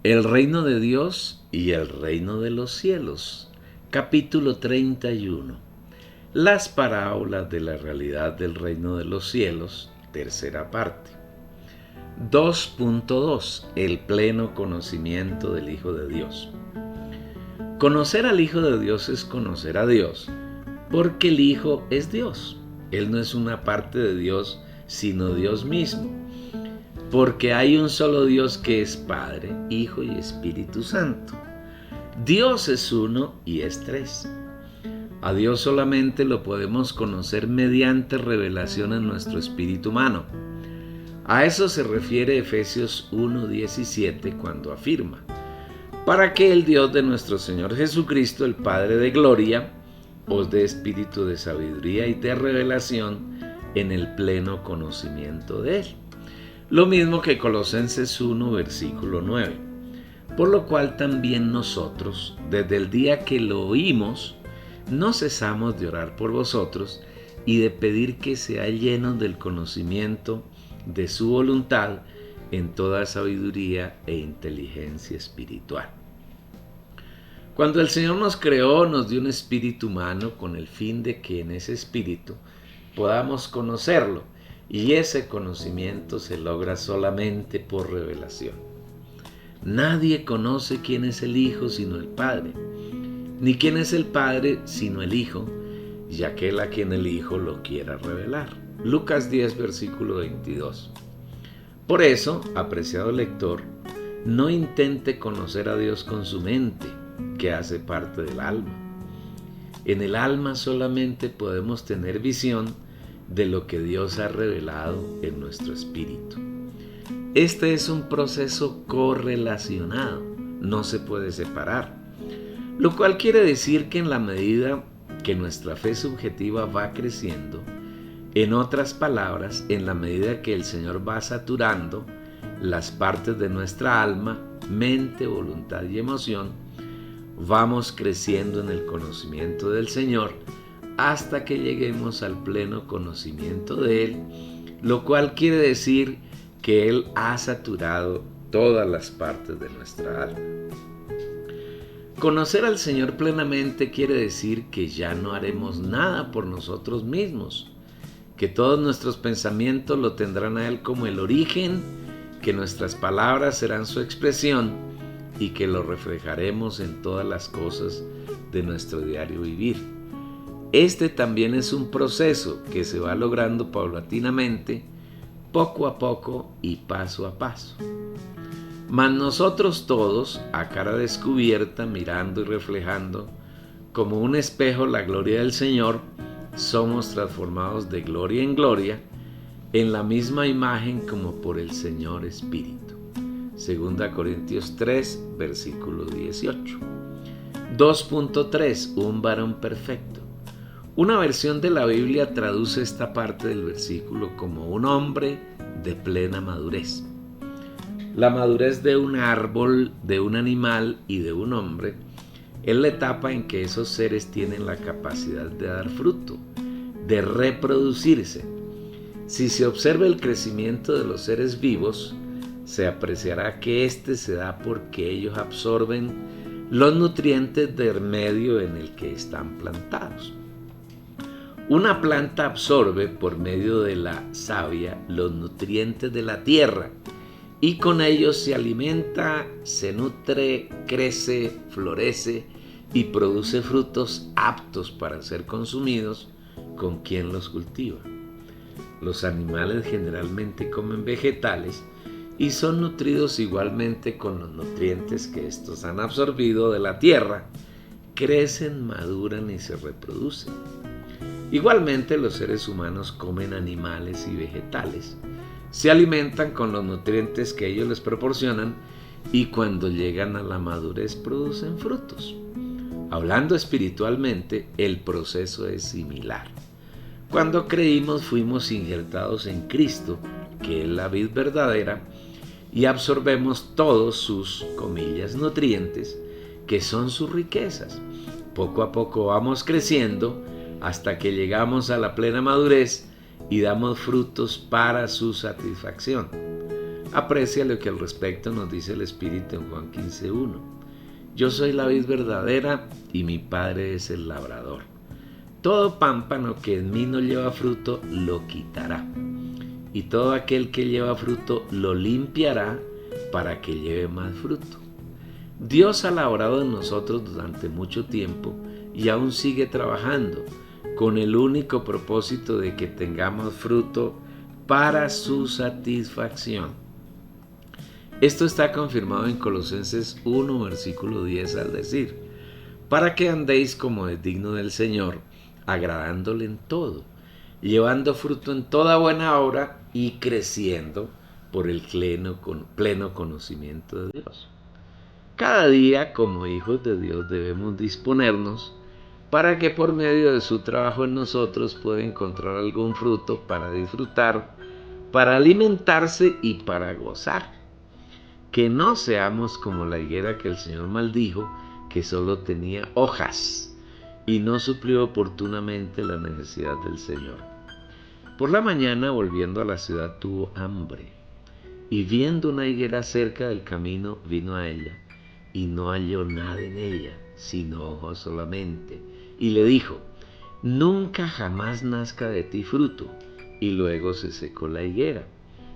El reino de Dios y el reino de los cielos. Capítulo 31. Las parábolas de la realidad del reino de los cielos. Tercera parte. 2.2. El pleno conocimiento del Hijo de Dios. Conocer al Hijo de Dios es conocer a Dios, porque el Hijo es Dios. Él no es una parte de Dios, sino Dios mismo. Porque hay un solo Dios que es Padre, Hijo y Espíritu Santo. Dios es uno y es tres. A Dios solamente lo podemos conocer mediante revelación en nuestro espíritu humano. A eso se refiere Efesios 1:17 cuando afirma: para que el Dios de nuestro Señor Jesucristo, el Padre de gloria, os dé espíritu de sabiduría y de revelación en el pleno conocimiento de Él. Lo mismo que Colosenses 1, versículo 9. Por lo cual también nosotros, desde el día que lo oímos, no cesamos de orar por vosotros y de pedir que seáis llenos del conocimiento de su voluntad en toda sabiduría e inteligencia espiritual. Cuando el Señor nos creó, nos dio un espíritu humano con el fin de que en ese espíritu podamos conocerlo, y ese conocimiento se logra solamente por revelación. Nadie conoce quién es el Hijo sino el Padre, ni quién es el Padre sino el Hijo, y aquel a quien el Hijo lo quiera revelar. Lucas 10, versículo 22. Por eso, apreciado lector, no intente conocer a Dios con su mente, que hace parte del alma. En el alma solamente podemos tener visión de lo que Dios ha revelado en nuestro espíritu. Este es un proceso correlacionado, no se puede separar, lo cual quiere decir que en la medida que nuestra fe subjetiva va creciendo, en otras palabras, en la medida que el Señor va saturando las partes de nuestra alma, mente, voluntad y emoción, vamos creciendo en el conocimiento del Señor hasta que lleguemos al pleno conocimiento de Él, lo cual quiere decir que Él ha saturado todas las partes de nuestra alma. Conocer al Señor plenamente quiere decir que ya no haremos nada por nosotros mismos, que todos nuestros pensamientos lo tendrán a Él como el origen, que nuestras palabras serán su expresión y que lo reflejaremos en todas las cosas de nuestro diario vivir. Este también es un proceso que se va logrando paulatinamente, poco a poco y paso a paso. Mas nosotros todos, a cara descubierta, mirando y reflejando como un espejo la gloria del Señor, somos transformados de gloria en gloria en la misma imagen como por el Señor Espíritu. 2 Corintios 3, versículo 18. 2.3. Un varón perfecto. Una versión de la Biblia traduce esta parte del versículo como un hombre de plena madurez. La madurez de un árbol, de un animal y de un hombre es la etapa en que esos seres tienen la capacidad de dar fruto, de reproducirse. Si se observa el crecimiento de los seres vivos, se apreciará que éste se da porque ellos absorben los nutrientes del medio en el que están plantados. Una planta absorbe por medio de la savia los nutrientes de la tierra y con ellos se alimenta, se nutre, crece, florece y produce frutos aptos para ser consumidos con quien los cultiva. Los animales generalmente comen vegetales y son nutridos igualmente con los nutrientes que estos han absorbido de la tierra, crecen, maduran y se reproducen. Igualmente los seres humanos comen animales y vegetales, se alimentan con los nutrientes que ellos les proporcionan y cuando llegan a la madurez producen frutos. Hablando espiritualmente, el proceso es similar. Cuando creímos fuimos injertados en Cristo, que es la vid verdadera, y absorbemos todos sus, comillas, nutrientes, que son sus riquezas. Poco a poco vamos creciendo hasta que llegamos a la plena madurez y damos frutos para su satisfacción. Aprecia lo que al respecto nos dice el Espíritu en Juan 15:1. Yo soy la vid verdadera y mi Padre es el labrador. Todo pámpano que en mí no lleva fruto lo quitará, y todo aquel que lleva fruto lo limpiará para que lleve más fruto. Dios ha laborado en nosotros durante mucho tiempo y aún sigue trabajando con el único propósito de que tengamos fruto para su satisfacción. Esto está confirmado en Colosenses 1, versículo 10 al decir: para que andéis como es digno del Señor, agradándole en todo, llevando fruto en toda buena obra y creciendo por el pleno conocimiento de Dios. Cada día, como hijos de Dios, debemos disponernos para que por medio de su trabajo en nosotros pueda encontrar algún fruto para disfrutar, para alimentarse y para gozar. Que no seamos como la higuera que el Señor maldijo, que solo tenía hojas y no suplió oportunamente la necesidad del Señor. Por la mañana, volviendo a la ciudad, tuvo hambre, y viendo una higuera cerca del camino, vino a ella, y no halló nada en ella, sino hojas solamente, y le dijo: nunca jamás nazca de ti fruto. Y luego se secó la higuera.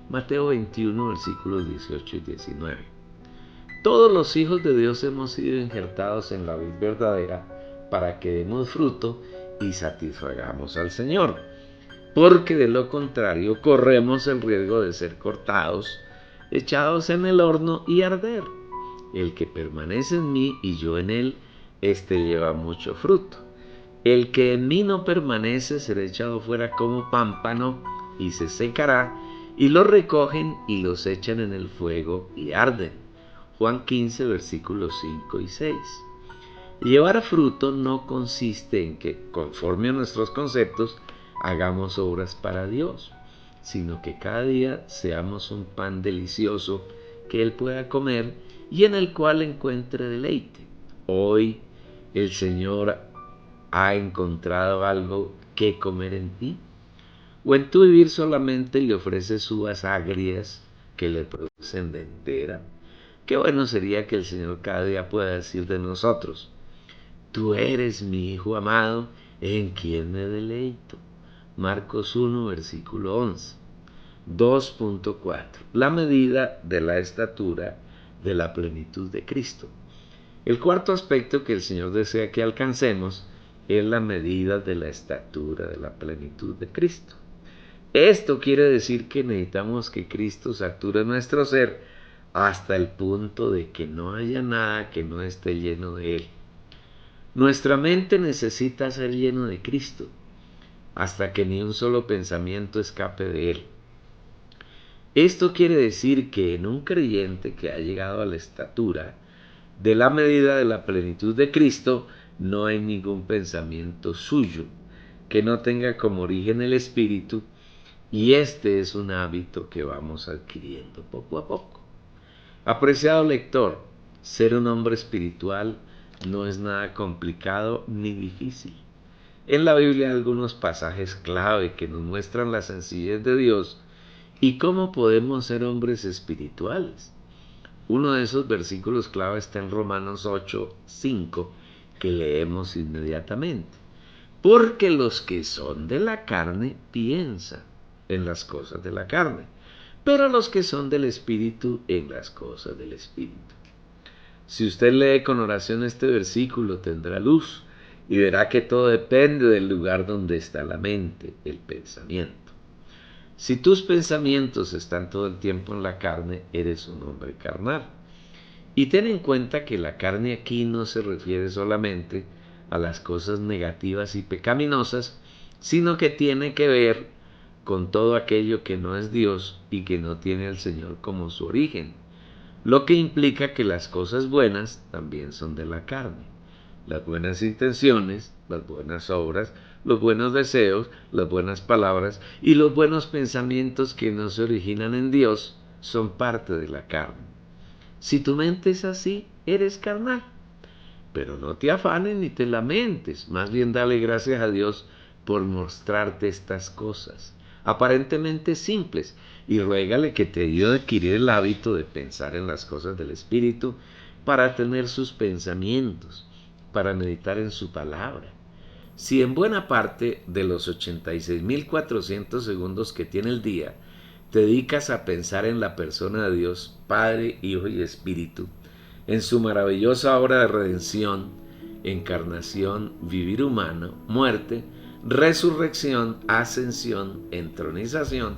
Mateo 21, versículos 18 y 19. Todos los hijos de Dios hemos sido injertados en la vid verdadera para que demos fruto y satisfagamos al Señor, porque de lo contrario corremos el riesgo de ser cortados, echados en el horno y arder. El que permanece en mí y yo en él, éste lleva mucho fruto. El que en mí no permanece será echado fuera como pámpano y se secará, y los recogen y los echan en el fuego y arden. Juan 15, versículos 5 y 6. Llevar fruto no consiste en que, conforme a nuestros conceptos, hagamos obras para Dios, sino que cada día seamos un pan delicioso que Él pueda comer y en el cual encuentre deleite. Hoy el Señor ha encontrado algo que comer en ti, o en tu vivir solamente le ofreces uvas agrias que le producen dentera. Qué bueno sería que el Señor cada día pueda decir de nosotros: tú eres mi Hijo amado, en quien me deleito. Marcos 1, versículo 11. 2.4. La medida de la estatura de la plenitud de Cristo. El cuarto aspecto que el Señor desea que alcancemos es la medida de la estatura de la plenitud de Cristo. Esto quiere decir que necesitamos que Cristo sature nuestro ser hasta el punto de que no haya nada que no esté lleno de Él. Nuestra mente necesita ser lleno de Cristo hasta que ni un solo pensamiento escape de Él. Esto quiere decir que en un creyente que ha llegado a la estatura de la medida de la plenitud de Cristo, no hay ningún pensamiento suyo que no tenga como origen el Espíritu, y este es un hábito que vamos adquiriendo poco a poco. Apreciado lector, ser un hombre espiritual no es nada complicado ni difícil. En la Biblia hay algunos pasajes clave que nos muestran la sencillez de Dios y cómo podemos ser hombres espirituales. Uno de esos versículos clave está en Romanos 8:5, que leemos inmediatamente. Porque los que son de la carne piensan en las cosas de la carne, pero los que son del Espíritu en las cosas del Espíritu. Si usted lee con oración este versículo, tendrá luz y verá que todo depende del lugar donde está la mente, el pensamiento. Si tus pensamientos están todo el tiempo en la carne, eres un hombre carnal. Y ten en cuenta que la carne aquí no se refiere solamente a las cosas negativas y pecaminosas, sino que tiene que ver con todo aquello que no es Dios y que no tiene al Señor como su origen, lo que implica que las cosas buenas también son de la carne. Las buenas intenciones, las buenas obras, los buenos deseos, las buenas palabras y los buenos pensamientos que no se originan en Dios son parte de la carne. Si tu mente es así, eres carnal. Pero no te afanes ni te lamentes, más bien dale gracias a Dios por mostrarte estas cosas, aparentemente simples, y ruégale que te ayude a adquirir el hábito de pensar en las cosas del Espíritu para tener sus pensamientos, para meditar en su palabra. Si en buena parte de los 86.400 segundos que tiene el día te dedicas a pensar en la persona de Dios, Padre, Hijo y Espíritu, en su maravillosa obra de redención, encarnación, vivir humano, muerte, resurrección, ascensión, entronización,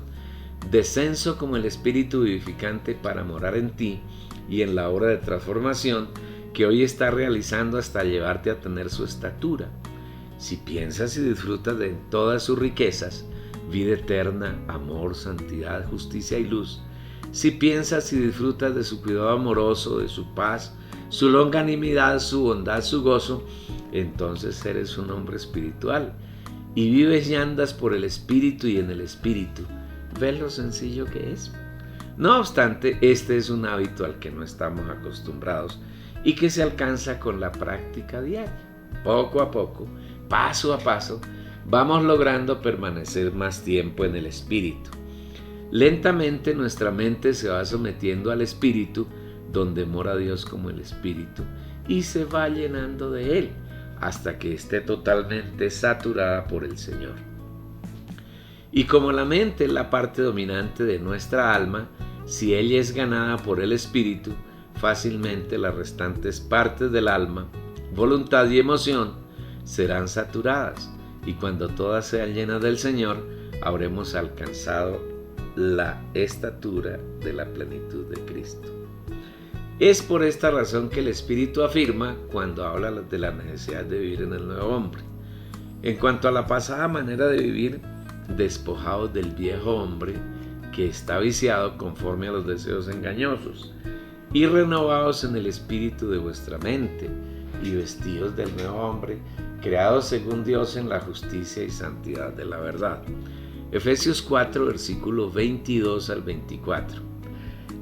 descenso como el Espíritu vivificante para morar en ti y en la obra de transformación que hoy está realizando hasta llevarte a tener su estatura. Si piensas y disfrutas de todas sus riquezas, vida eterna, amor, santidad, justicia y luz, si piensas y disfrutas de su cuidado amoroso, de su paz, su longanimidad, su bondad, su gozo, entonces eres un hombre espiritual y vives y andas por el Espíritu y en el Espíritu. ¿Ves lo sencillo que es? No obstante, este es un hábito al que no estamos acostumbrados y que se alcanza con la práctica diaria. Poco a poco, paso a paso, vamos logrando permanecer más tiempo en el Espíritu. Lentamente nuestra mente se va sometiendo al Espíritu, donde mora Dios como el Espíritu, y se va llenando de Él, hasta que esté totalmente saturada por el Señor. Y como la mente es la parte dominante de nuestra alma, si ella es ganada por el Espíritu, fácilmente las restantes partes del alma, voluntad y emoción, serán saturadas, y cuando todas sean llenas del Señor, habremos alcanzado la estatura de la plenitud de Cristo. Es por esta razón que el Espíritu afirma cuando habla de la necesidad de vivir en el nuevo hombre. En cuanto a la pasada manera de vivir, despojados del viejo hombre que está viciado conforme a los deseos engañosos, y renovados en el espíritu de vuestra mente, y vestidos del nuevo hombre, creados según Dios en la justicia y santidad de la verdad. Efesios 4, versículos 22 al 24.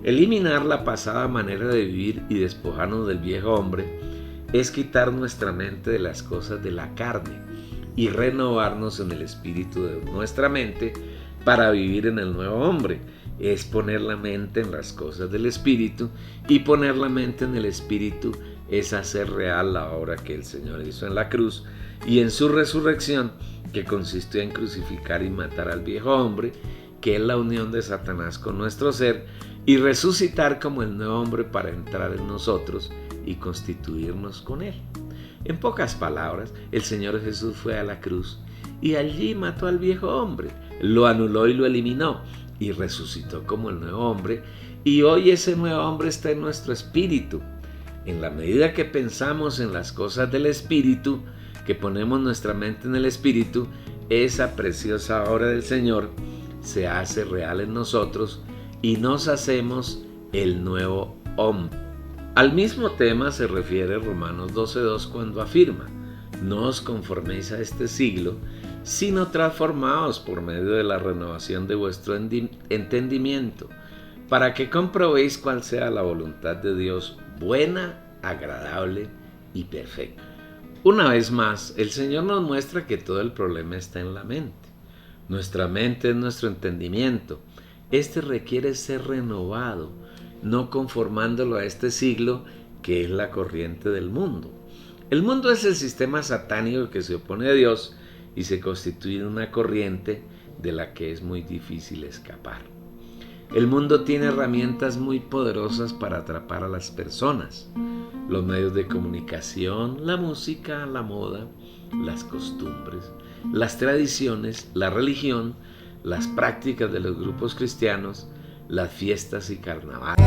Eliminar la pasada manera de vivir y despojarnos del viejo hombre es quitar nuestra mente de las cosas de la carne y renovarnos en el espíritu de nuestra mente para vivir en el nuevo hombre. Es poner la mente en las cosas del espíritu, y poner la mente en el espíritu es hacer real la obra que el Señor hizo en la cruz y en su resurrección, que consistió en crucificar y matar al viejo hombre, que es la unión de Satanás con nuestro ser, y resucitar como el nuevo hombre para entrar en nosotros y constituirnos con él. En pocas palabras, el Señor Jesús fue a la cruz y allí mató al viejo hombre, lo anuló y lo eliminó, y resucitó como el nuevo hombre, y hoy ese nuevo hombre está en nuestro espíritu. En la medida que pensamos en las cosas del espíritu, que ponemos nuestra mente en el espíritu, esa preciosa obra del Señor se hace real en nosotros y nos hacemos el nuevo hombre. Al mismo tema se refiere Romanos 12:2 cuando afirma: no os conforméis a este siglo, sino transformaos por medio de la renovación de vuestro entendimiento, para que comprobéis cuál sea la voluntad de Dios, buena, agradable y perfecta. Una vez más, el Señor nos muestra que todo el problema está en la mente. Nuestra mente es nuestro entendimiento. Este requiere ser renovado, no conformándolo a este siglo que es la corriente del mundo. El mundo es el sistema satánico que se opone a Dios y se constituye en una corriente de la que es muy difícil escapar. El mundo tiene herramientas muy poderosas para atrapar a las personas: los medios de comunicación, la música, la moda, las costumbres, las tradiciones, la religión, las prácticas de los grupos cristianos, las fiestas y carnavales.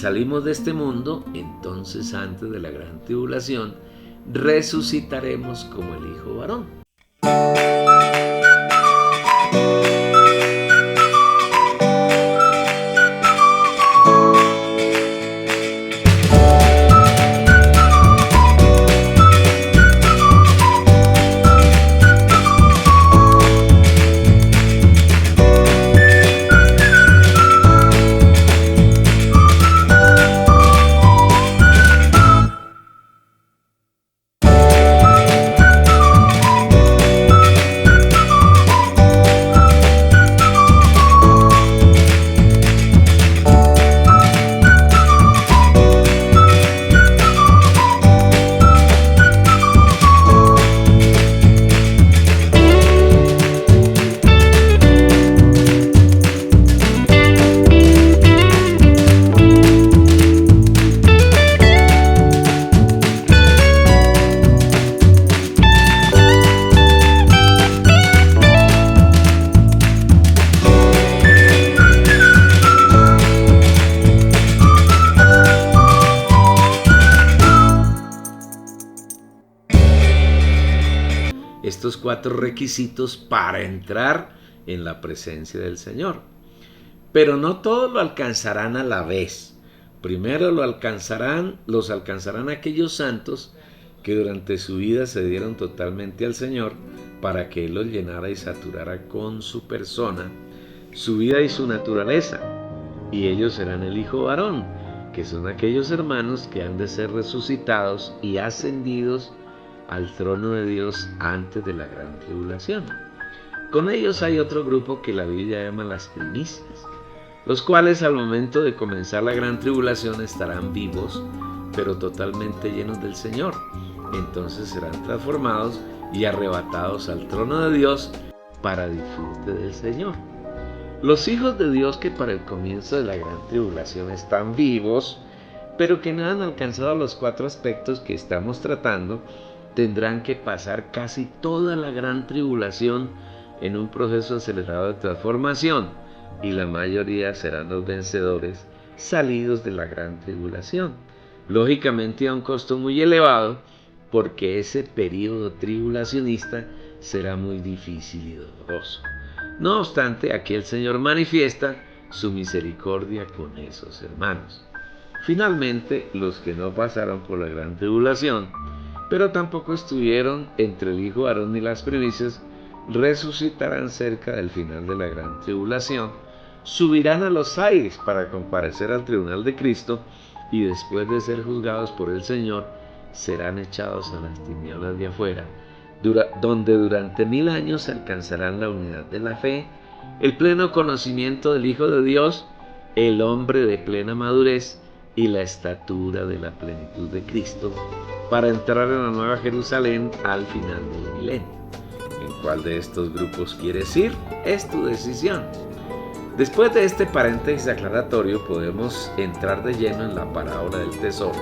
salimos de este mundo, entonces antes de la gran tribulación, resucitaremos como el Hijo varón. Estos 4 requisitos para entrar en la presencia del Señor. Pero no todos lo alcanzarán a la vez. Primero los alcanzarán aquellos santos que durante su vida se dieron totalmente al Señor para que Él los llenara y saturara con su persona, su vida y su naturaleza. Y ellos serán el Hijo varón, que son aquellos hermanos que han de ser resucitados y ascendidos al trono de Dios antes de la gran tribulación. Con ellos hay otro grupo que la Biblia llama las primicias, los cuales al momento de comenzar la gran tribulación estarán vivos, pero totalmente llenos del Señor. Entonces serán transformados y arrebatados al trono de Dios para disfrute del Señor. Los hijos de Dios que para el comienzo de la gran tribulación están vivos, pero que no han alcanzado los 4 aspectos que estamos tratando, tendrán que pasar casi toda la gran tribulación en un proceso acelerado de transformación, y la mayoría serán los vencedores salidos de la gran tribulación. Lógicamente a un costo muy elevado, porque ese periodo tribulacionista será muy difícil y doloroso. No obstante, aquí el Señor manifiesta su misericordia con esos hermanos. Finalmente, los que no pasaron por la gran tribulación, pero tampoco estuvieron entre el Hijo varón y las primicias, resucitarán cerca del final de la gran tribulación, subirán a los aires para comparecer al tribunal de Cristo y después de ser juzgados por el Señor, serán echados a las tinieblas de afuera, donde durante 1000 años alcanzarán la unidad de la fe, el pleno conocimiento del Hijo de Dios, el hombre de plena madurez y la estatura de la plenitud de Cristo, para entrar en la nueva Jerusalén al final del milenio. ¿En cuál de estos grupos quieres ir? Es tu decisión. Después de este paréntesis aclaratorio, podemos entrar de lleno en la parábola del tesoro,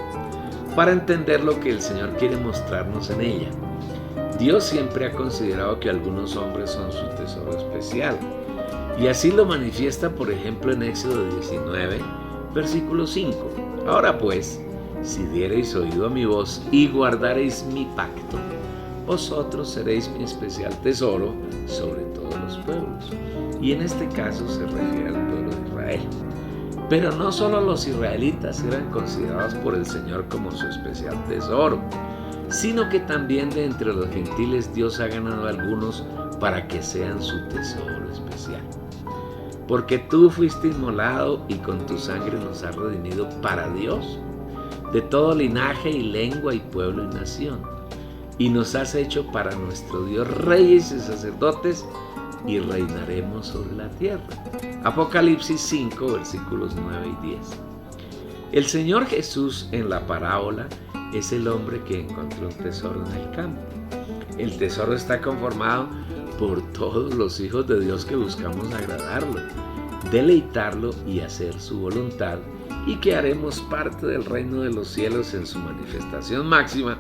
para entender lo que el Señor quiere mostrarnos en ella. Dios siempre ha considerado que algunos hombres son su tesoro especial, y así lo manifiesta, por ejemplo, en Éxodo 19, versículo 5. Ahora pues, si diereis oído a mi voz y guardareis mi pacto, vosotros seréis mi especial tesoro sobre todos los pueblos. Y en este caso se refiere al pueblo de Israel. Pero no solo los israelitas eran considerados por el Señor como su especial tesoro, sino que también de entre los gentiles Dios ha ganado a algunos para que sean su tesoro especial. Porque tú fuiste inmolado y con tu sangre nos has redimido para Dios, de todo linaje y lengua y pueblo y nación, y nos has hecho para nuestro Dios reyes y sacerdotes, y reinaremos sobre la tierra. Apocalipsis 5, versículos 9 y 10. El Señor Jesús en la parábola es el hombre que encontró un tesoro en el campo. El tesoro está conformado por todos los hijos de Dios que buscamos agradarlo, deleitarlo y hacer su voluntad, y que haremos parte del reino de los cielos en su manifestación máxima,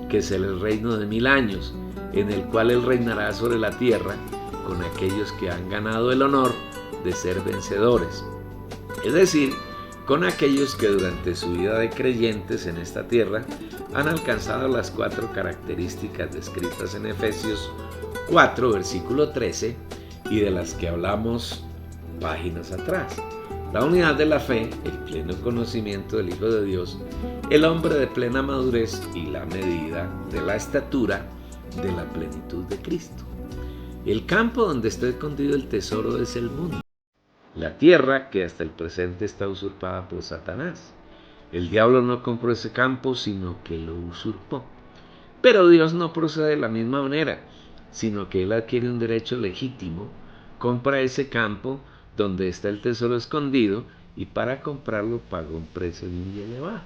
que es el reino de 1000 años, en el cual Él reinará sobre la tierra con aquellos que han ganado el honor de ser vencedores, es decir, con aquellos que durante su vida de creyentes en esta tierra han alcanzado las 4 características descritas en Efesios 4, versículo 13, y de las que hablamos páginas atrás. La unidad de la fe, el pleno conocimiento del Hijo de Dios, el hombre de plena madurez y la medida de la estatura de la plenitud de Cristo. El campo donde está escondido el tesoro es el mundo. La tierra que hasta el presente está usurpada por Satanás. El diablo no compró ese campo, sino que lo usurpó. Pero Dios no procede de la misma manera, sino que Él adquiere un derecho legítimo, compra ese campo donde está el tesoro escondido y para comprarlo pagó un precio muy elevado.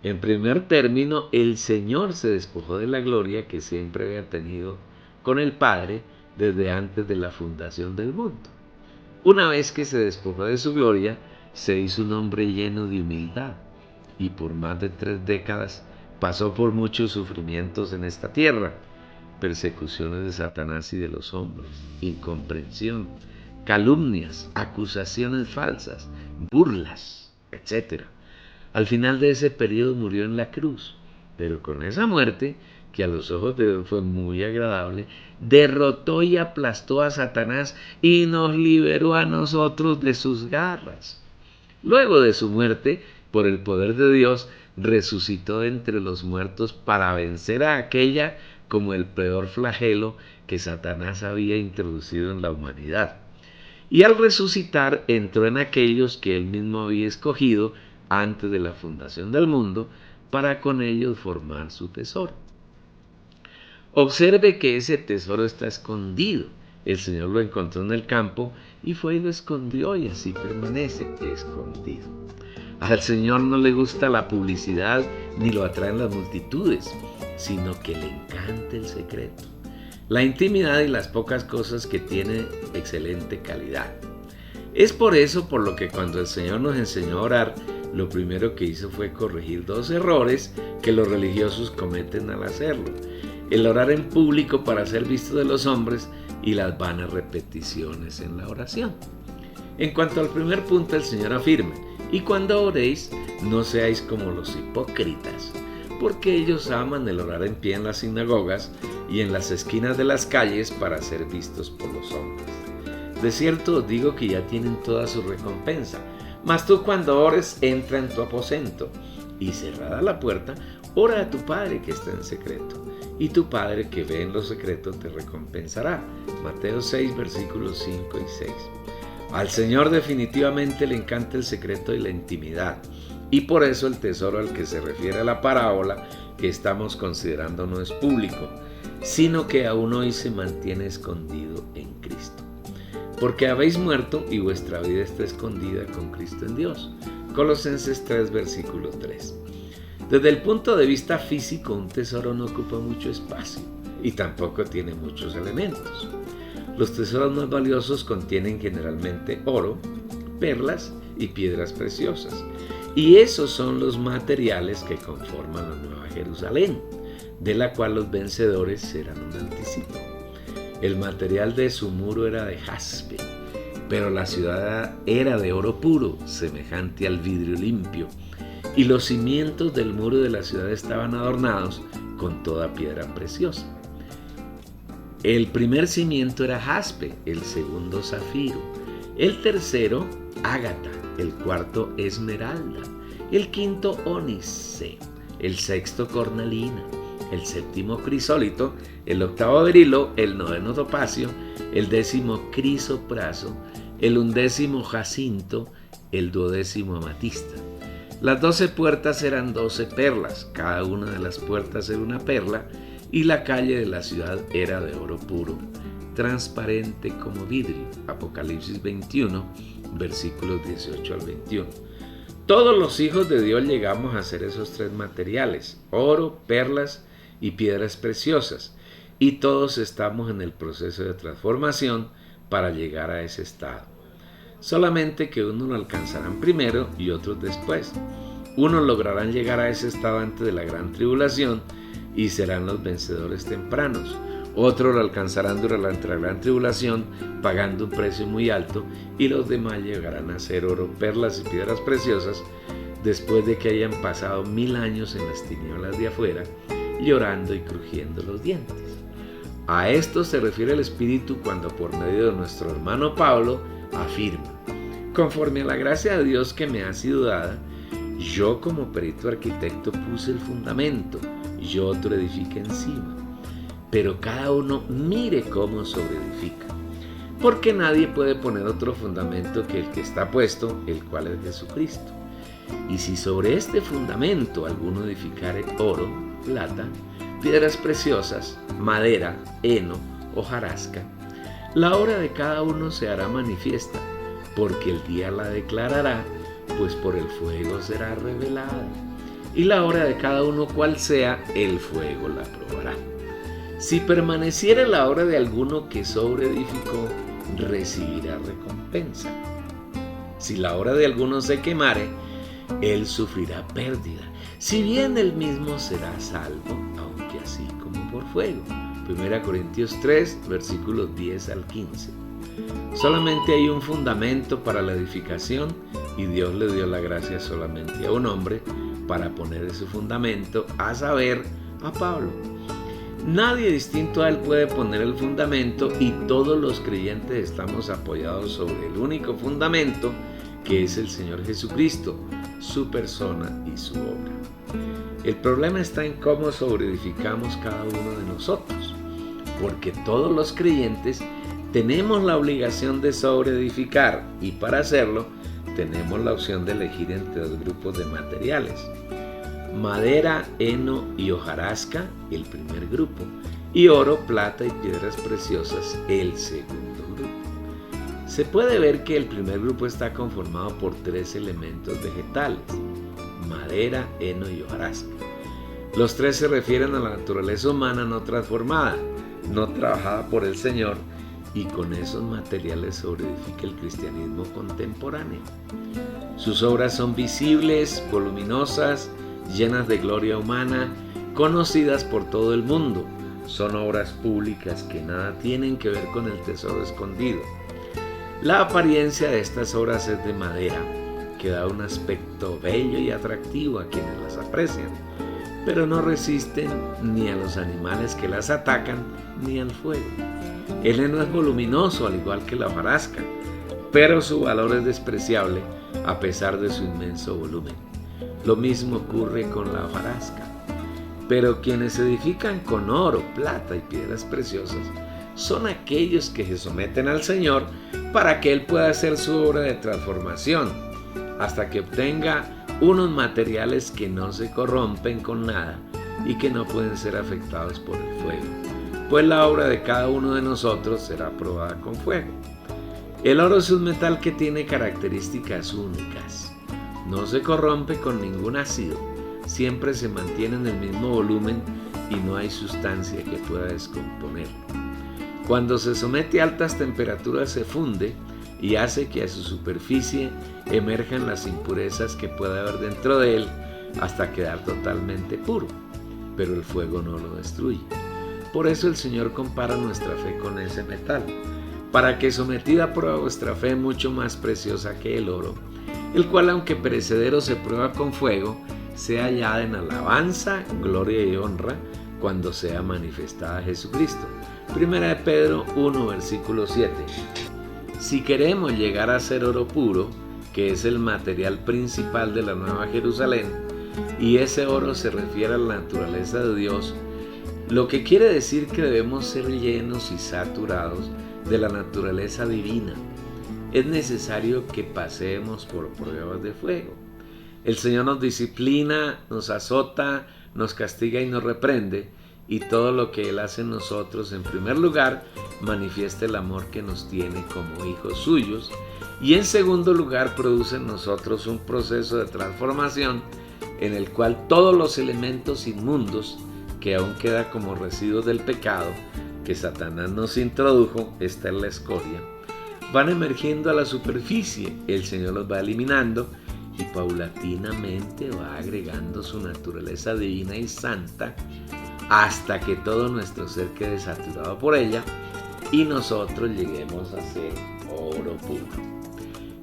En primer término, el Señor se despojó de la gloria que siempre había tenido con el Padre desde antes de la fundación del mundo. Una vez que se despojó de su gloria, se hizo un hombre lleno de humildad y por más de 3 décadas pasó por muchos sufrimientos en esta tierra, persecuciones de Satanás y de los hombres, incomprensión, calumnias, acusaciones falsas, burlas, etc. Al final de ese periodo murió en la cruz, pero con esa muerte, que a los ojos de Dios fue muy agradable, derrotó y aplastó a Satanás y nos liberó a nosotros de sus garras. Luego de su muerte, por el poder de Dios, resucitó de entre los muertos para vencer a aquella como el peor flagelo que Satanás había introducido en la humanidad. Y al resucitar entró en aquellos que él mismo había escogido antes de la fundación del mundo para con ellos formar su tesoro. Observe que ese tesoro está escondido. El Señor lo encontró en el campo y fue y lo escondió y así permanece escondido. Al Señor no le gusta la publicidad ni lo atraen las multitudes, sino que le encanta el secreto, la intimidad y las pocas cosas que tiene excelente calidad. Es por eso por lo que cuando el Señor nos enseñó a orar, lo primero que hizo fue corregir 2 errores que los religiosos cometen al hacerlo: el orar en público para ser visto de los hombres y las vanas repeticiones en la oración. En cuanto al primer punto, el Señor afirma: y cuando oréis, no seáis como los hipócritas, porque ellos aman el orar en pie en las sinagogas y en las esquinas de las calles para ser vistos por los hombres. De cierto os digo que ya tienen toda su recompensa. Mas tú cuando ores, entra en tu aposento y cerrada la puerta, ora a tu Padre que está en secreto, y tu Padre que ve en lo secreto te recompensará. Mateo 6, versículos 5 y 6. Al Señor definitivamente le encanta el secreto y la intimidad, y por eso el tesoro al que se refiere la parábola que estamos considerando no es público, sino que aún hoy se mantiene escondido en Cristo. Porque habéis muerto y vuestra vida está escondida con Cristo en Dios. Colosenses 3, versículo 3. Desde el punto de vista físico, un tesoro no ocupa mucho espacio y tampoco tiene muchos elementos. Los tesoros más valiosos contienen generalmente oro, perlas y piedras preciosas. Y esos son los materiales que conforman la Nueva Jerusalén, de la cual los vencedores serán un anticipo. El material de su muro era de jaspe, pero la ciudad era de oro puro, semejante al vidrio limpio, y los cimientos del muro de la ciudad estaban adornados con toda piedra preciosa. El primer cimiento era jaspe, el segundo zafiro, el tercero ágata, el cuarto esmeralda, el quinto ónice, el sexto cornalina, el séptimo crisólito, el octavo berilo, el noveno topacio, el 10º crisopraso, el 11º jacinto, el 12º amatista. Las 12 puertas eran 12 perlas, cada una de las puertas era una perla, y la calle de la ciudad era de oro puro, transparente como vidrio. Apocalipsis 21, versículos 18 al 21. Todos los hijos de Dios llegamos a ser esos 3 materiales: oro, perlas y piedras preciosas, y todos estamos en el proceso de transformación para llegar a ese estado. Solamente que unos lo alcanzarán primero y otros después. Unos lograrán llegar a ese estado antes de la gran tribulación y serán los vencedores tempranos. Otros lo alcanzarán durante la gran tribulación, pagando un precio muy alto, y los demás llegarán a ser oro, perlas y piedras preciosas, después de que hayan pasado 1000 años en las tinieblas de afuera, llorando y crujiendo los dientes. A esto se refiere el Espíritu cuando por medio de nuestro hermano Pablo afirma: conforme a la gracia de Dios que me ha sido dada, yo como perito arquitecto puse el fundamento, y otro edifica encima. Pero cada uno mire cómo sobreedifica, porque nadie puede poner otro fundamento que el que está puesto, el cual es Jesucristo. Y si sobre este fundamento alguno edificare oro, plata, piedras preciosas, madera, heno, hojarasca, la obra de cada uno se hará manifiesta, porque el día la declarará, pues por el fuego será revelada. Y la obra de cada uno cual sea, el fuego la probará. Si permaneciere la obra de alguno que sobreedificó, recibirá recompensa. Si la obra de alguno se quemare, él sufrirá pérdida, si bien él mismo será salvo, aunque así como por fuego. 1 Corintios 3, versículos 10 al 15. Solamente hay un fundamento para la edificación, y Dios le dio la gracia solamente a un hombre para poner ese fundamento, a saber, a Pablo. Nadie distinto a él puede poner el fundamento, y todos los creyentes estamos apoyados sobre el único fundamento, que es el Señor Jesucristo, su persona y su obra. El problema está en cómo sobreedificamos cada uno de nosotros, porque todos los creyentes tenemos la obligación de sobreedificar, y para hacerlo tenemos la opción de elegir entre dos grupos de materiales: madera, heno y hojarasca, el primer grupo, y oro, plata y piedras preciosas, el segundo grupo. Se puede ver que el primer grupo está conformado por 3 elementos vegetales: madera, heno y hojarasca. Los 3 se refieren a la naturaleza humana no transformada, no trabajada por el Señor, y con esos materiales sobreedifica el cristianismo contemporáneo. Sus obras son visibles, voluminosas, llenas de gloria humana, conocidas por todo el mundo. Son obras públicas que nada tienen que ver con el tesoro escondido. La apariencia de estas obras es de madera, que da un aspecto bello y atractivo a quienes las aprecian, pero no resisten ni a los animales que las atacan, ni al fuego. El heno es voluminoso, al igual que la hojarasca, pero su valor es despreciable a pesar de su inmenso volumen. Lo mismo ocurre con la hojarasca. Pero quienes edifican con oro, plata y piedras preciosas son aquellos que se someten al Señor para que Él pueda hacer su obra de transformación, hasta que obtenga unos materiales que no se corrompen con nada y que no pueden ser afectados por el fuego, pues la obra de cada uno de nosotros será probada con fuego. El oro es un metal que tiene características únicas. No se corrompe con ningún ácido, siempre se mantiene en el mismo volumen y no hay sustancia que pueda descomponerlo. Cuando se somete a altas temperaturas se funde y hace que a su superficie emerjan las impurezas que pueda haber dentro de él hasta quedar totalmente puro, pero el fuego no lo destruye. Por eso el Señor compara nuestra fe con ese metal, para que sometida a prueba vuestra fe mucho más preciosa que el oro, el cual aunque perecedero se prueba con fuego, sea hallada en alabanza, gloria y honra cuando sea manifestada Jesucristo. 1 Pedro 1, versículo 7. Si queremos llegar a ser oro puro, que es el material principal de la Nueva Jerusalén, y ese oro se refiere a la naturaleza de Dios, lo que quiere decir que debemos ser llenos y saturados de la naturaleza divina. Es necesario que pasemos por pruebas de fuego. El Señor nos disciplina, nos azota, nos castiga y nos reprende, y todo lo que Él hace en nosotros, en primer lugar, manifiesta el amor que nos tiene como hijos suyos, y en segundo lugar, produce en nosotros un proceso de transformación en el cual todos los elementos inmundos que aún queda como residuos del pecado que Satanás nos introdujo, está en la escoria, van emergiendo a la superficie. El Señor los va eliminando y paulatinamente va agregando su naturaleza divina y santa hasta que todo nuestro ser quede saturado por ella y nosotros lleguemos a ser oro puro.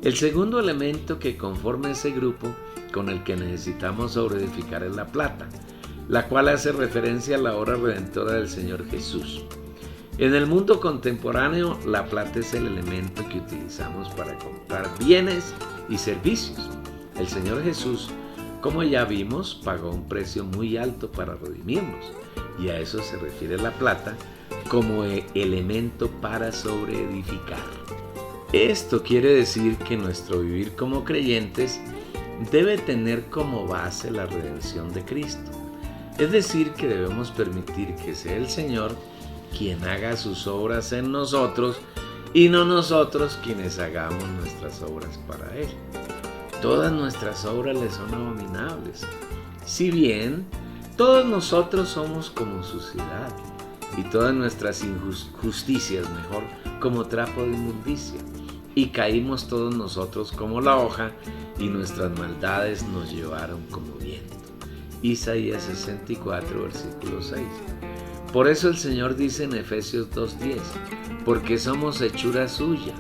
El segundo elemento que conforma ese grupo con el que necesitamos sobreedificar es la plata, la cual hace referencia a la obra redentora del Señor Jesús. En el mundo contemporáneo, la plata es el elemento que utilizamos para comprar bienes y servicios. El Señor Jesús, como ya vimos, pagó un precio muy alto para redimirnos, y a eso se refiere la plata como elemento para sobreedificar. Esto quiere decir que nuestro vivir como creyentes debe tener como base la redención de Cristo. Es decir, que debemos permitir que sea el Señor quien haga sus obras en nosotros y no nosotros quienes hagamos nuestras obras para Él. Todas nuestras obras le son abominables. Si bien todos nosotros somos como suciedad y todas nuestras injusticias, mejor, como trapo de inmundicia, y caímos todos nosotros como la hoja y nuestras maldades nos llevaron como viento. Isaías 64, versículo 6. Por eso el Señor dice en Efesios 2:10, porque somos hechura suya,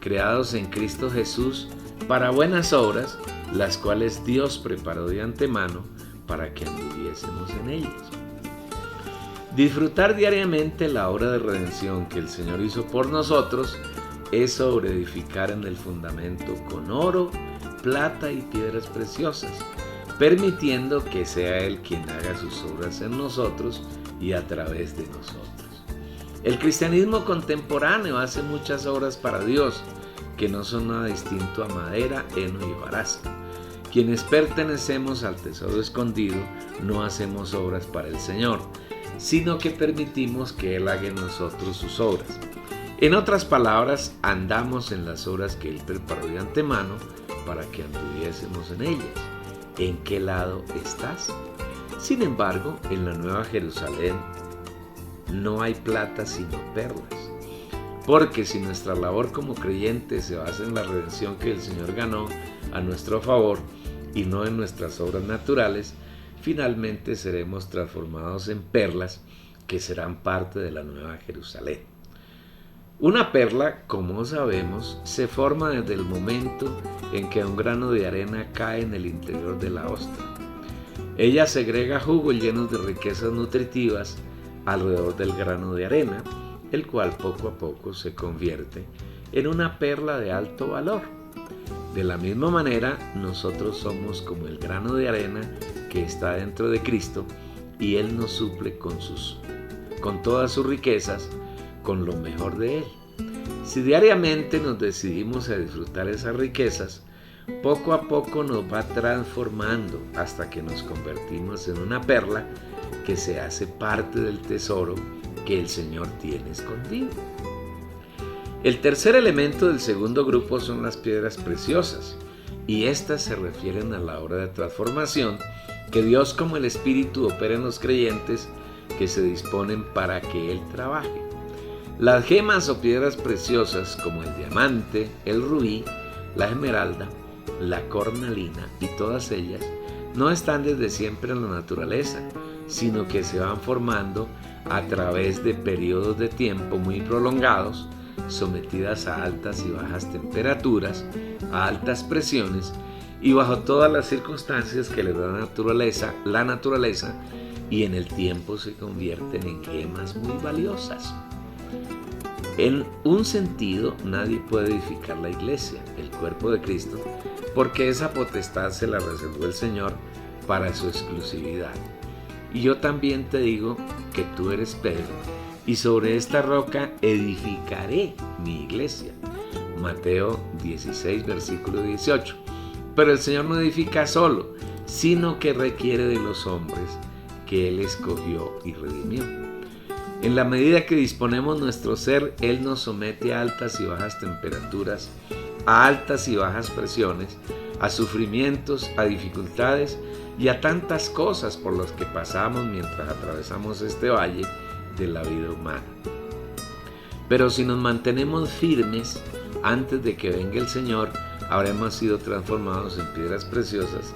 creados en Cristo Jesús para buenas obras, las cuales Dios preparó de antemano para que anduviésemos en ellas. Disfrutar diariamente la obra de redención que el Señor hizo por nosotros es sobreedificar en el fundamento con oro, plata y piedras preciosas, permitiendo que sea Él quien haga sus obras en nosotros y a través de nosotros. El cristianismo contemporáneo hace muchas obras para Dios que no son nada distinto a madera, heno y hojarasca. Quienes pertenecemos al tesoro escondido no hacemos obras para el Señor, sino que permitimos que Él haga en nosotros sus obras. En otras palabras, andamos en las obras que Él preparó de antemano para que anduviésemos en ellas. ¿En qué lado estás? Sin embargo, en la Nueva Jerusalén no hay plata sino perlas. Porque si nuestra labor como creyentes se basa en la redención que el Señor ganó a nuestro favor y no en nuestras obras naturales, finalmente seremos transformados en perlas que serán parte de la Nueva Jerusalén. Una perla, como sabemos, se forma desde el momento en que un grano de arena cae en el interior de la ostra. Ella segrega jugos llenos de riquezas nutritivas alrededor del grano de arena, el cual poco a poco se convierte en una perla de alto valor. De la misma manera, nosotros somos como el grano de arena que está dentro de Cristo y Él nos suple con todas sus riquezas, con lo mejor de Él. Si diariamente nos decidimos a disfrutar esas riquezas, poco a poco nos va transformando hasta que nos convertimos en una perla que se hace parte del tesoro que el Señor tiene escondido. El tercer elemento del segundo grupo son las piedras preciosas, y estas se refieren a la obra de transformación que Dios como el Espíritu opera en los creyentes que se disponen para que Él trabaje. Las gemas o piedras preciosas como el diamante, el rubí, la esmeralda, la cornalina y todas ellas no están desde siempre en la naturaleza, sino que se van formando a través de periodos de tiempo muy prolongados, sometidas a altas y bajas temperaturas, a altas presiones y bajo todas las circunstancias que le da la naturaleza, y en el tiempo se convierten en gemas muy valiosas. En un sentido, nadie puede edificar la iglesia, el cuerpo de Cristo, porque esa potestad se la reservó el Señor para su exclusividad. Y yo también te digo que tú eres Pedro, y sobre esta roca edificaré mi iglesia. Mateo 16, versículo 18. Pero el Señor no edifica solo, sino que requiere de los hombres que Él escogió y redimió. En la medida que disponemos nuestro ser, Él nos somete a altas y bajas temperaturas, a altas y bajas presiones, a sufrimientos, a dificultades y a tantas cosas por las que pasamos mientras atravesamos este valle de la vida humana. Pero si nos mantenemos firmes antes de que venga el Señor, habremos sido transformados en piedras preciosas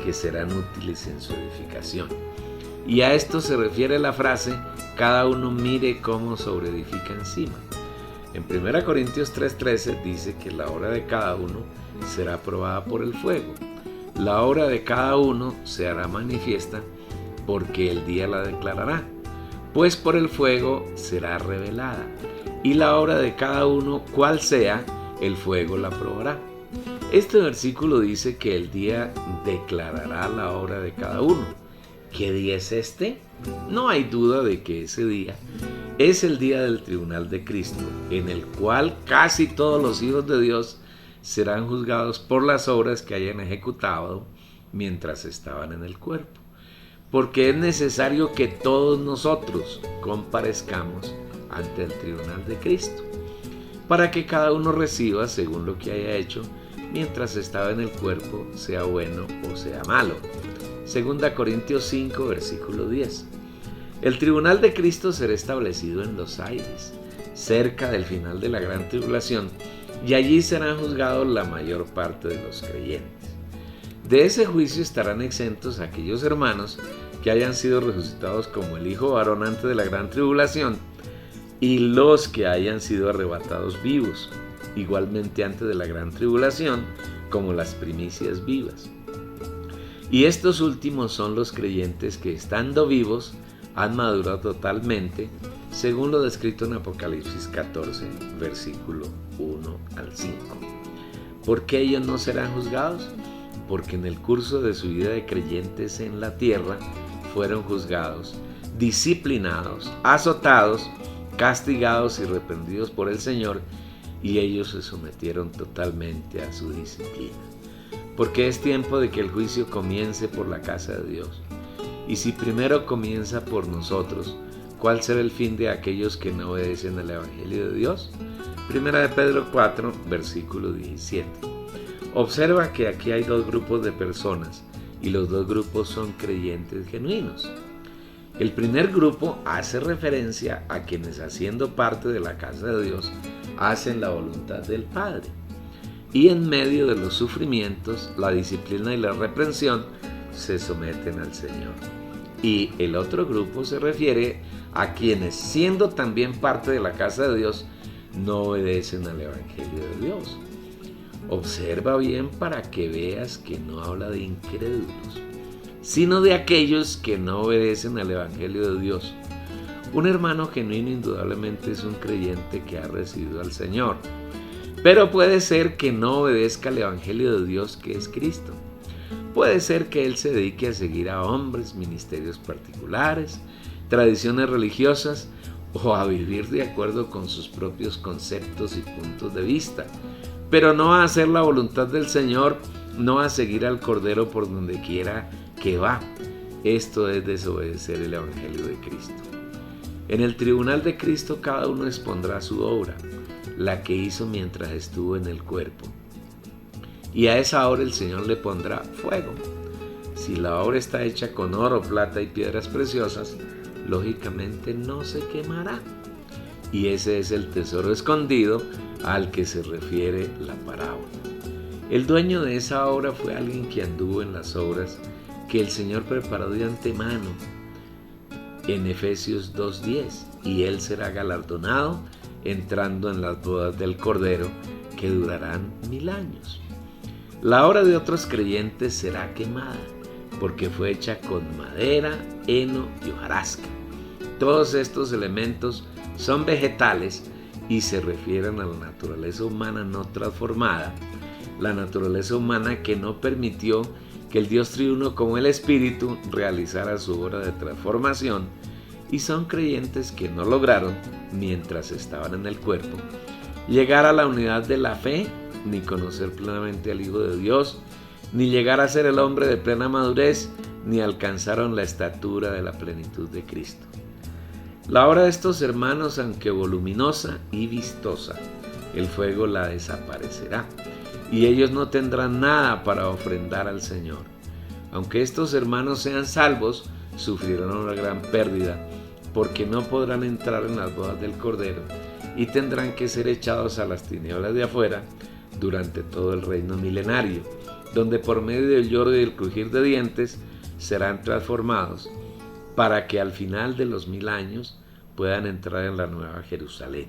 que serán útiles en su edificación. Y a esto se refiere la frase, cada uno mire cómo sobreedifica encima. En 1 Corintios 3:13 dice que la obra de cada uno será probada por el fuego. La obra de cada uno se hará manifiesta porque el día la declarará, pues por el fuego será revelada. Y la obra de cada uno, cual sea, el fuego la probará. Este versículo dice que el día declarará la obra de cada uno. ¿Qué día es este? No hay duda de que ese día es el día del tribunal de Cristo, en el cual casi todos los hijos de Dios serán juzgados por las obras que hayan ejecutado mientras estaban en el cuerpo. Porque es necesario que todos nosotros comparezcamos ante el tribunal de Cristo, para que cada uno reciba según lo que haya hecho mientras estaba en el cuerpo, sea bueno o sea malo. 2 Corintios 5, versículo 10. El tribunal de Cristo será establecido en los aires, cerca del final de la gran tribulación, y allí serán juzgados la mayor parte de los creyentes. De ese juicio estarán exentos aquellos hermanos que hayan sido resucitados como el hijo varón antes de la gran tribulación, y los que hayan sido arrebatados vivos, igualmente antes de la gran tribulación, como las primicias vivas. Y estos últimos son los creyentes que, estando vivos, han madurado totalmente, según lo descrito en Apocalipsis 14, versículo 1 al 5. ¿Por qué ellos no serán juzgados? Porque en el curso de su vida de creyentes en la tierra fueron juzgados, disciplinados, azotados, castigados y reprendidos por el Señor, y ellos se sometieron totalmente a su disciplina. Porque es tiempo de que el juicio comience por la casa de Dios. Y si primero comienza por nosotros, ¿cuál será el fin de aquellos que no obedecen al Evangelio de Dios? 1 de Pedro 4, versículo 17. Observa que aquí hay dos grupos de personas, y los dos grupos son creyentes genuinos. El primer grupo hace referencia a quienes, haciendo parte de la casa de Dios, hacen la voluntad del Padre. Y en medio de los sufrimientos, la disciplina y la reprensión se someten al Señor. Y el otro grupo se refiere a quienes, siendo también parte de la casa de Dios, no obedecen al Evangelio de Dios. Observa bien para que veas que no habla de incrédulos, sino de aquellos que no obedecen al Evangelio de Dios. Un hermano genuino indudablemente es un creyente que ha recibido al Señor, pero puede ser que no obedezca al Evangelio de Dios, que es Cristo. Puede ser que él se dedique a seguir a hombres, ministerios particulares, tradiciones religiosas, o a vivir de acuerdo con sus propios conceptos y puntos de vista, pero no a hacer la voluntad del Señor, no a seguir al Cordero por donde quiera que va. Esto es desobedecer el Evangelio de Cristo. En el tribunal de Cristo cada uno expondrá su obra, la que hizo mientras estuvo en el cuerpo. Y a esa obra el Señor le pondrá fuego. Si la obra está hecha con oro, plata y piedras preciosas, lógicamente no se quemará. Y ese es el tesoro escondido al que se refiere la parábola. El dueño de esa obra fue alguien que anduvo en las obras que el Señor preparó de antemano en Efesios 2:10, y él será galardonado entrando en las bodas del Cordero, que durarán 1000 años. La obra de otros creyentes será quemada, porque fue hecha con madera, heno y hojarasca. Todos estos elementos son vegetales y se refieren a la naturaleza humana no transformada, la naturaleza humana que no permitió que el Dios triuno como el Espíritu realizara su obra de transformación, y son creyentes que no lograron, mientras estaban en el cuerpo, llegar a la unidad de la fe, ni conocer plenamente al Hijo de Dios, ni llegar a ser el hombre de plena madurez, ni alcanzaron la estatura de la plenitud de Cristo. La obra de estos hermanos, aunque voluminosa y vistosa, el fuego la desaparecerá, y ellos no tendrán nada para ofrendar al Señor. Aunque estos hermanos sean salvos, sufrirán una gran pérdida, porque no podrán entrar en las bodas del Cordero y tendrán que ser echados a las tinieblas de afuera durante todo el reino milenario, donde por medio del lloro y el crujir de dientes serán transformados para que al final de los 1000 años puedan entrar en la Nueva Jerusalén.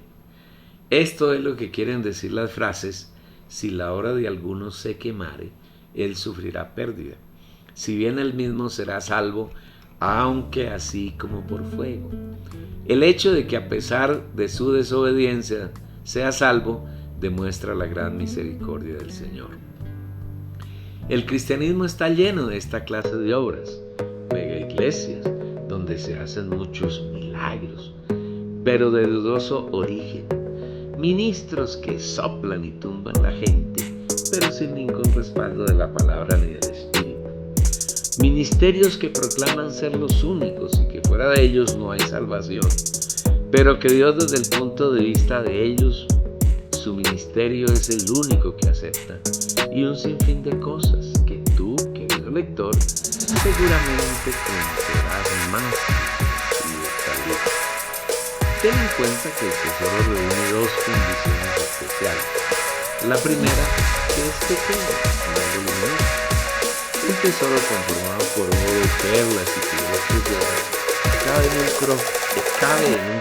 Esto es lo que quieren decir las frases: si la hora de alguno se quemare, él sufrirá pérdida. Si bien él mismo será salvo, aunque así como por fuego. El hecho de que a pesar de su desobediencia sea salvo, demuestra la gran misericordia del Señor. El cristianismo está lleno de esta clase de obras, mega iglesias, donde se hacen muchos milagros, pero de dudoso origen, ministros que soplan y tumban la gente, pero sin ningún respaldo de la palabra ni del Espíritu, ministerios que proclaman ser los únicos y que fuera de ellos no hay salvación, pero que Dios, desde el punto de vista de ellos, su ministerio es el único que acepta, y un sinfín de cosas que tú, querido lector, seguramente conocerás más y detalles. Ten en cuenta que el tesoro reúne dos condiciones especiales. La primera, que es pequeño, no voluminoso. Un tesoro conformado por oro, perlas y piedras preciosas cabe en un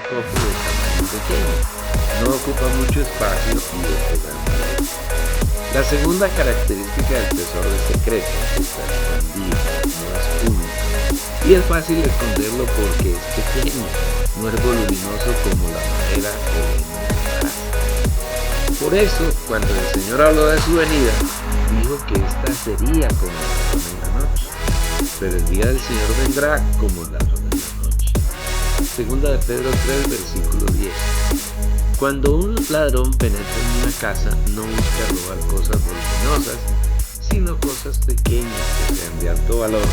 cofre de tamaño pequeño. No ocupa mucho espacio y es de gran valor. La segunda característica del tesoro es secreto, está escondido, no es único. Y es fácil esconderlo porque es pequeño, no es voluminoso como la madera o el metal. Por eso, cuando el Señor habló de su venida, dijo que esta sería como ladrón en la noche. Pero el día del Señor vendrá como ladrón en la noche. Segunda de Pedro 3, versículo 10. Cuando un ladrón penetra en una casa, no busca robar cosas voluminosas, sino cosas pequeñas que sean de alto valor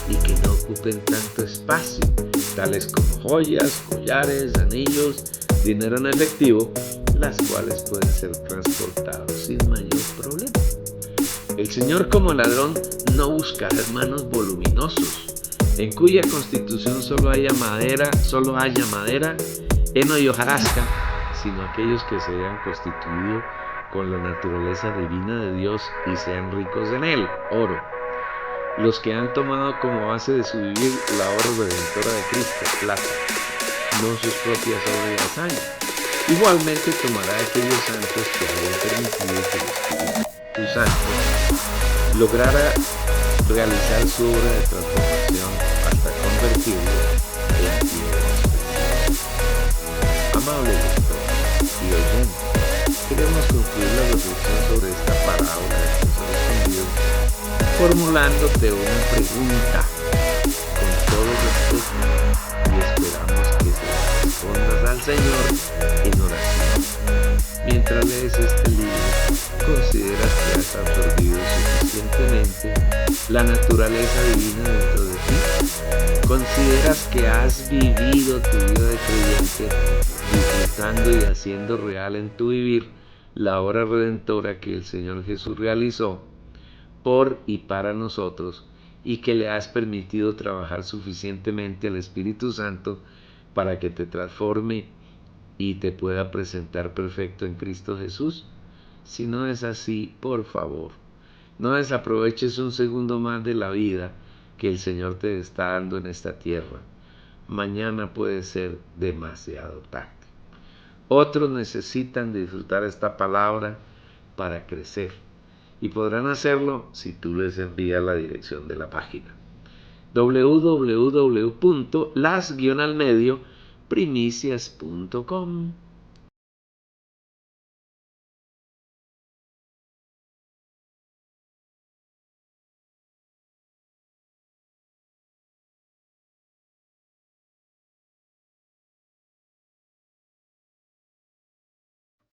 y que no ocupen tanto espacio, tales como joyas, collares, anillos, dinero en efectivo, las cuales pueden ser transportados sin mayor problema. El Señor, como ladrón, no buscará hermanos voluminosos, en cuya constitución solo haya madera, heno y hojarasca, sino aquellos que se hayan constituido con la naturaleza divina de Dios y sean ricos en él, oro. Los que han tomado como base de su vivir la obra redentora de Cristo, plata, no sus propias obras de hazaña. Igualmente tomará aquellos santos que hayan permitido que el Espíritu Santo lograra realizar su obra de transformación hasta convertirlo en piedras preciosas. Amable lector y oyente, queremos concluir la reflexión sobre esta parábola del tesoro escondido formulándote una pregunta con todo respeto y esperamos que se la respondas al Señor en oración. Mientras lees este libro, ¿consideras que has absorbido suficientemente la naturaleza divina dentro de ti? ¿Consideras que has vivido tu vida de creyente disfrutando y haciendo real en tu vivir la obra redentora que el Señor Jesús realizó por y para nosotros, y que le has permitido trabajar suficientemente al Espíritu Santo para que te transforme y te pueda presentar perfecto en Cristo Jesús? Si no es así, por favor, no desaproveches un segundo más de la vida que el Señor te está dando en esta tierra. Mañana puede ser demasiado tarde. Otros necesitan disfrutar esta palabra para crecer, y podrán hacerlo si tú les envías la dirección de la página www.las-primicias.com.